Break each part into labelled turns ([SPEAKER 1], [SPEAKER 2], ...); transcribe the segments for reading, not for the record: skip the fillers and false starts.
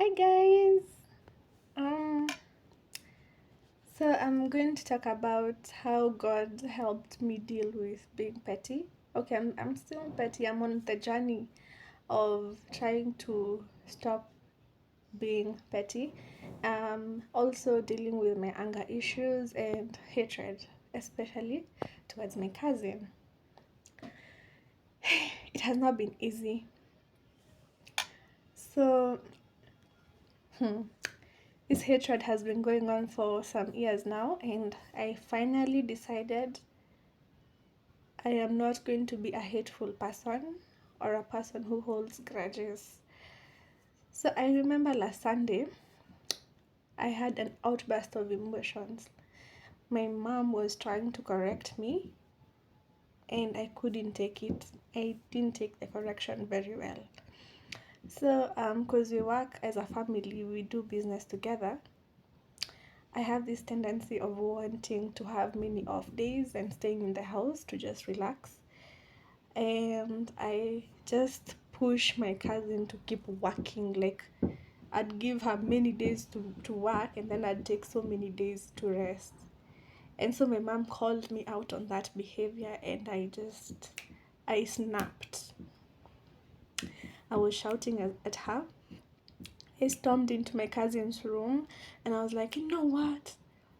[SPEAKER 1] Hi guys. Um so I'm going to talk about how God helped me deal with being petty. Okay, I'm still petty. I'm on the journey of trying to stop being petty. Also dealing with my anger issues and hatred, especially towards my cousin. It has not been easy. So, hmm, this hatred has been going on for some years now, and I finally decided I am not going to be a hateful person or a person who holds grudges. So I remember last Sunday, I had an outburst of emotions. My mom was trying to correct me, and I couldn't take it. I didn't take the correction very well. So, because we work as a family, we do business together. I have this tendency of wanting to have many off days and staying in the house to just relax. And I just push my cousin to keep working. Like, I'd give her many days to work, and then I'd take so many days to rest. And so my mom called me out on that behavior, and I snapped. I was shouting at her. I stormed into my cousin's room, and I was like, you know what?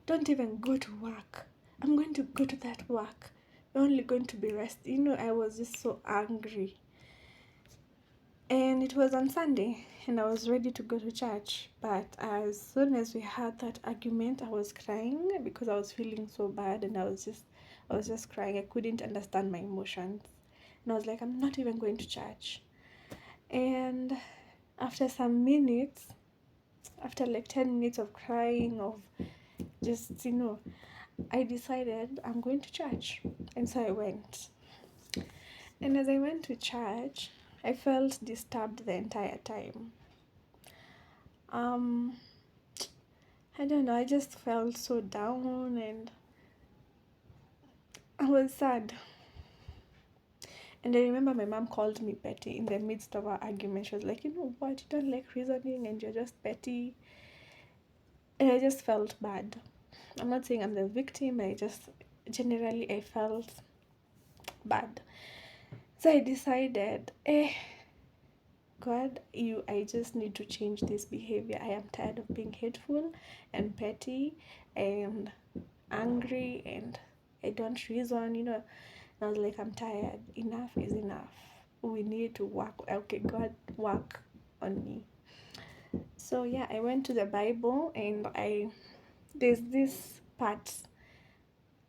[SPEAKER 1] Don't even go to work. I'm going to go to that work. You're only going to be resting. I was just so angry. And it was on Sunday, and I was ready to go to church. But as soon as we had that argument, I was crying because I was feeling so bad, and I was just crying. I couldn't understand my emotions, and I was like, I'm not even going to church. And after some minutes, after like 10 minutes of crying, of just I decided I'm going to church, and so I went. And as I went to church, I felt disturbed the entire time. Um, I don't know, I just felt so down and I was sad. And I remember my mom called me petty in the midst of our argument. She was like, you know what, you don't like reasoning and you're just petty. And I just felt bad. I'm not saying I'm the victim, generally I felt bad. So I decided, God, I just need to change this behavior. I am tired of being hateful and petty and angry and I don't reason. And I was like, I'm tired. Enough is enough. We need to work. Okay, God, work on me. So yeah, I went to the Bible and there's this part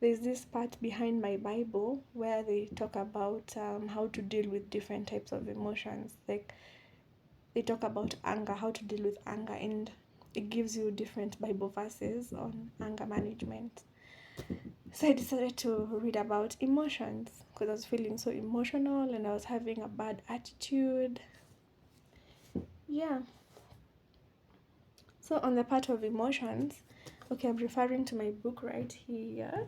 [SPEAKER 1] there's this part behind my Bible where they talk about how to deal with different types of emotions. Like they talk about anger, how to deal with anger, and it gives you different Bible verses on anger management. So I decided to read about emotions because I was feeling so emotional and I was having a bad attitude. Yeah. So on the part of emotions, okay, I'm referring to my book right here.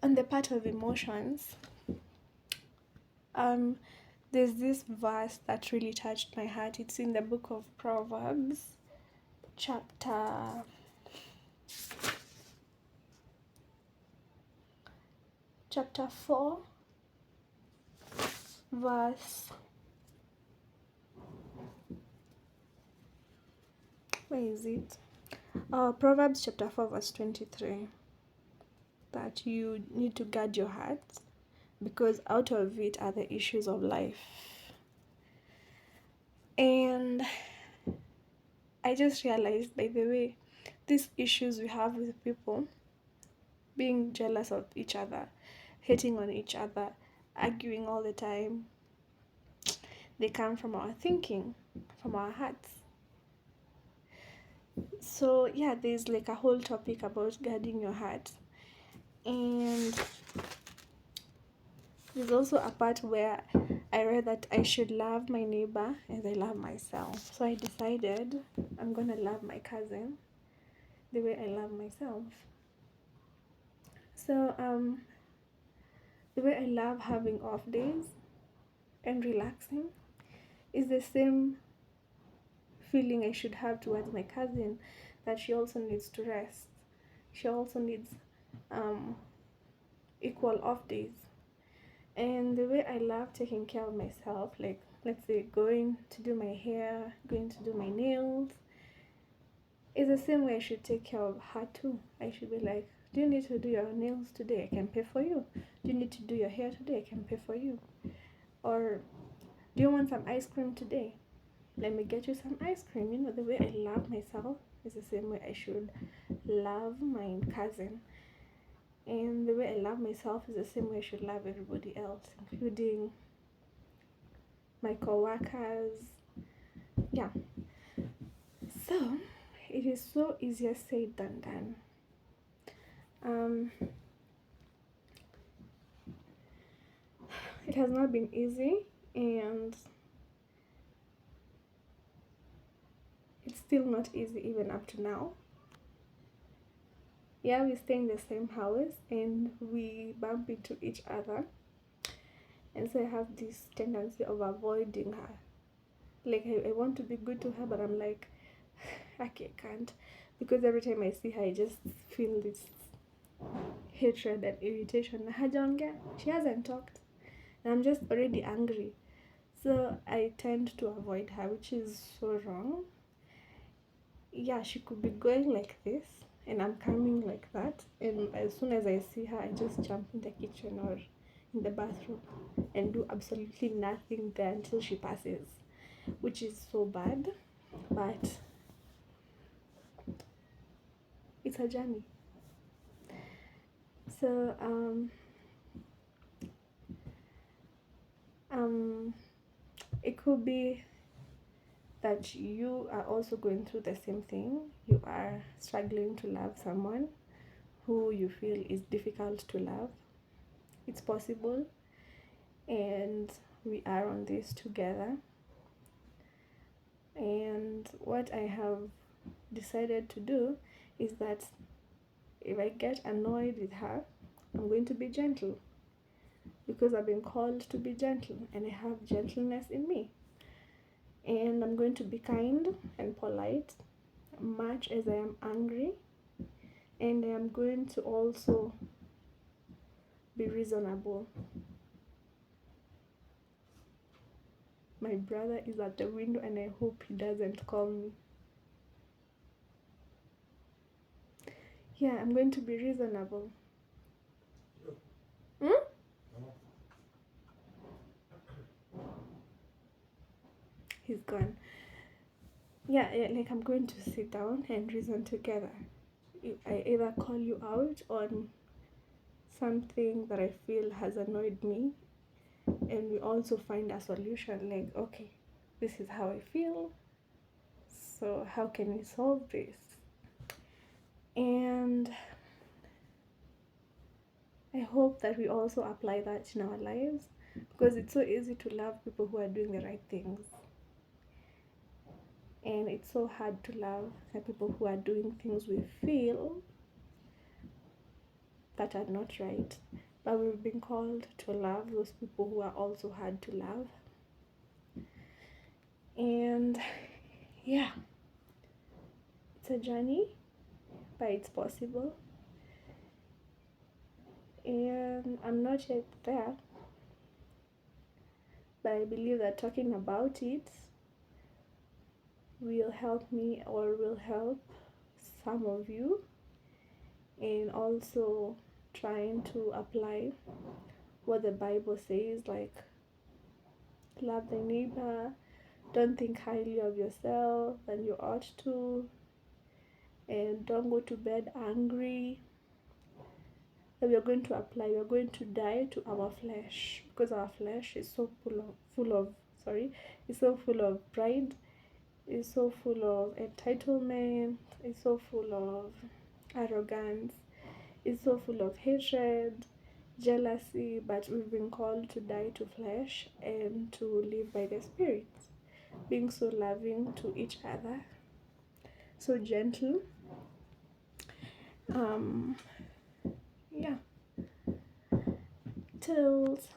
[SPEAKER 1] On the part of emotions, um, there's this verse that really touched my heart. It's in the book of Proverbs, chapter chapter 4, verse, where is it? Proverbs chapter 4, verse 23. That you need to guard your heart because out of it are the issues of life. And I just realized, by the way, these issues we have with people, being jealous of each other, hating on each other, arguing all the time, they come from our thinking, from our hearts. So, yeah, there's like a whole topic about guarding your heart. And there's also a part where I read that I should love my neighbor as I love myself. So I decided I'm gonna love my cousin the way I love myself. So the way I love having off days and relaxing It's the same feeling I should have towards my cousin, that she also needs to rest. She also needs um, equal off days. And the way I love taking care of myself, like let's say going to do my hair, going to do my nails, is the same way I should take care of her too. I should be like, do you need to do your nails today? I can pay for you. Do you need to do your hair today? I can pay for you. Or do you want some ice cream today? Let me get you some ice cream. You know, the way I love myself is the same way I should love my cousin. And the way I love myself is the same way I should love everybody else, including my co-workers. Yeah. So it is so easier said than done. It has not been easy, and it's still not easy even up to now. Yeah, we stay in the same house and we bump into each other, and so I have this tendency of avoiding her. Like I want to be good to her, but I'm like, okay, I can't, because every time I see her I just feel this hatred and irritation. Hajaongea, she hasn't talked, and I'm just already angry. So I tend to avoid her, which is so wrong. Yeah, she could be going like this and I'm coming like that, and as soon as I see her I just jump in the kitchen or in the bathroom and do absolutely nothing there until she passes, which is so bad, but it's a journey. So it could be that you are also going through the same thing. You are struggling to love someone who you feel is difficult to love. It's possible, and we are on this together. And what I have decided to do is that if I get annoyed with her, I'm going to be gentle, because I've been called to be gentle and I have gentleness in me. And I'm going to be kind and polite much as I am angry, and I am going to also be reasonable. My brother is at the window and I hope he doesn't call me. Yeah, I'm going to be reasonable. Hmm? He's gone. Yeah, like I'm going to sit down and reason together. I either call you out on something that I feel has annoyed me, and we also find a solution. Like, okay, this is how I feel, so how can we solve this? And I hope that we also apply that in our lives, because it's so easy to love people who are doing the right things, and it's so hard to love the people who are doing things we feel that are not right. But we've been called to love those people who are also hard to love. And yeah, it's a journey, but it's possible. And I'm not yet there, but I believe that talking about it will help me, or will help some of you, and also trying to apply what the Bible says, like love thy neighbor, don't think highly of yourself than you ought to, and don't go to bed angry. That we are going to apply, we are going to die to our flesh, because our flesh is so it's so full of pride, it's so full of entitlement, it's so full of arrogance, it's so full of hatred, jealousy. But we've been called to die to flesh and to live by the Spirit, being so loving to each other, so gentle. Yeah. Toodles.